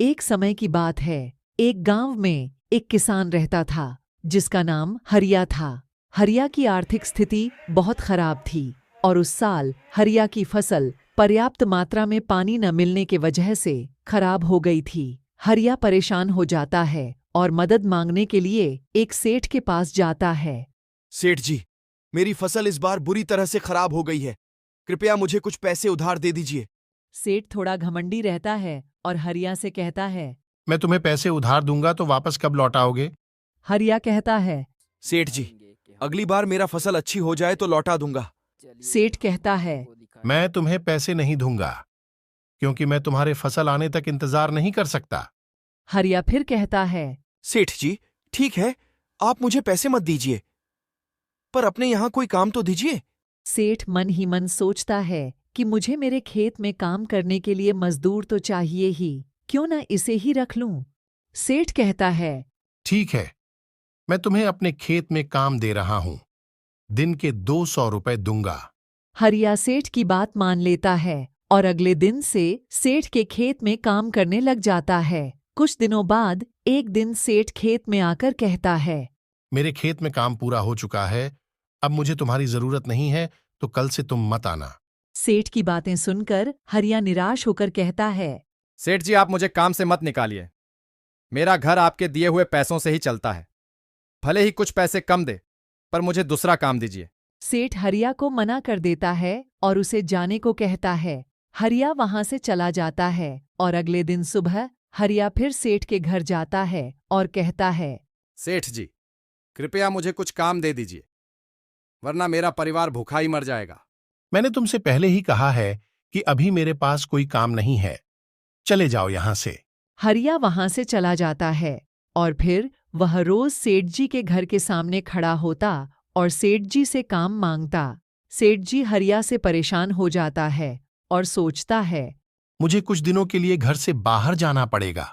एक समय की बात है। एक गांव में एक किसान रहता था जिसका नाम हरिया था। हरिया की आर्थिक स्थिति बहुत खराब थी और उस साल हरिया की फसल पर्याप्त मात्रा में पानी न मिलने के वजह से खराब हो गई थी। हरिया परेशान हो जाता है और मदद मांगने के लिए एक सेठ के पास जाता है। सेठ जी, मेरी फसल इस बार बुरी तरह से खराब हो गई है। कृपया मुझे कुछ पैसे उधार दे दीजिए। सेठ थोड़ा घमंडी रहता है और हरिया से कहता है। मैं तुम्हें पैसे उधार दूंगा तो वापस कब लौटाओगे? हरिया कहता है। सेठ जी, अगली बार मेरा फसल अच्छी हो जाए तो लौटा दूंगा। सेठ कहता है। मैं तुम्हें पैसे नहीं दूंगा क्योंकि मैं तुम्हारे फसल आने तक इंतजार नहीं कर सकता। हरिया फिर कहता है। सेठ जी, ठीक है, आप मुझे पैसे मत दीजिए, पर अपने यहाँ कोई काम तो दीजिए। सेठ मन ही मन सोचता है कि मुझे मेरे खेत में काम करने के लिए मजदूर तो चाहिए ही, क्यों न इसे ही रख लूं। सेठ कहता है। ठीक है, मैं तुम्हें अपने खेत में काम दे रहा हूं, दिन के 200 रुपए दूंगा। हरिया सेठ की बात मान लेता है और अगले दिन से सेठ के खेत में काम करने लग जाता है। कुछ दिनों बाद एक दिन सेठ खेत में आकर कहता है। मेरे खेत में काम पूरा हो चुका है, अब मुझे तुम्हारी जरूरत नहीं है, तो कल से तुम मत आना। सेठ की बातें सुनकर हरिया निराश होकर कहता है। सेठ जी, आप मुझे काम से मत निकालिए। मेरा घर आपके दिए हुए पैसों से ही चलता है। भले ही कुछ पैसे कम दे, पर मुझे दूसरा काम दीजिए। सेठ हरिया को मना कर देता है और उसे जाने को कहता है। हरिया वहां से चला जाता है और अगले दिन सुबह हरिया फिर सेठ के घर जाता है और कहता है। सेठ जी, कृपया मुझे कुछ काम दे दीजिए, वरना मेरा परिवार भूखा ही मर जाएगा। मैंने तुमसे पहले ही कहा है कि अभी मेरे पास कोई काम नहीं है, चले जाओ यहां से। हरिया वहां से चला जाता है और फिर वह रोज सेठ जी के घर के सामने खड़ा होता और सेठ जी से काम मांगता। सेठ जी हरिया से परेशान हो जाता है और सोचता है। मुझे कुछ दिनों के लिए घर से बाहर जाना पड़ेगा।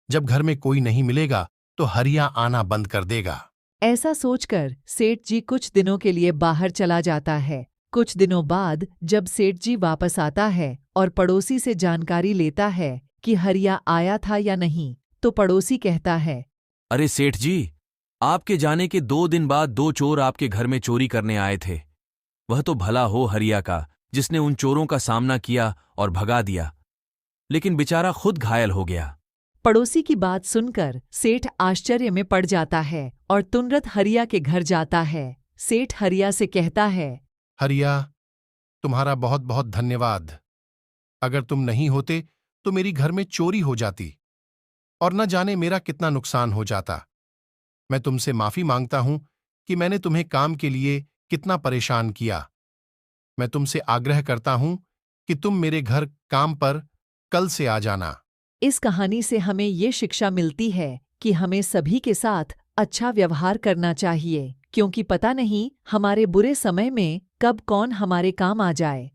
जब घर में कोई नहीं मिलेगा तो हरिया आना बंद कर देगा। ऐसा सोचकर सेठ जी कुछ दिनों के लिए बाहर चला जाता है। कुछ दिनों बाद जब सेठ जी वापस आता है और पड़ोसी से जानकारी लेता है कि हरिया आया था या नहीं, तो पड़ोसी कहता है। अरे सेठ जी, आपके जाने के 2 दिन बाद 2 चोर आपके घर में चोरी करने आए थे। वह तो भला हो हरिया का, जिसने उन चोरों का सामना किया और भगा दिया, लेकिन बेचारा खुद घायल हो गया। पड़ोसी की बात सुनकर सेठ आश्चर्य में पड़ जाता है और तुरंत हरिया के घर जाता है। सेठ हरिया से कहता है। हरिया, तुम्हारा बहुत बहुत धन्यवाद। अगर तुम नहीं होते तो मेरी घर में चोरी हो जाती और न जाने मेरा कितना नुकसान हो जाता। मैं तुमसे माफी मांगता हूं कि मैंने तुम्हें काम के लिए कितना परेशान किया। मैं तुमसे आग्रह करता हूं कि तुम मेरे घर काम पर कल से आ जाना। इस कहानी से हमें ये शिक्षा मिलती है कि हमें सभी के साथ अच्छा व्यवहार करना चाहिए, क्योंकि पता नहीं हमारे बुरे समय में कब कौन हमारे काम आ जाए।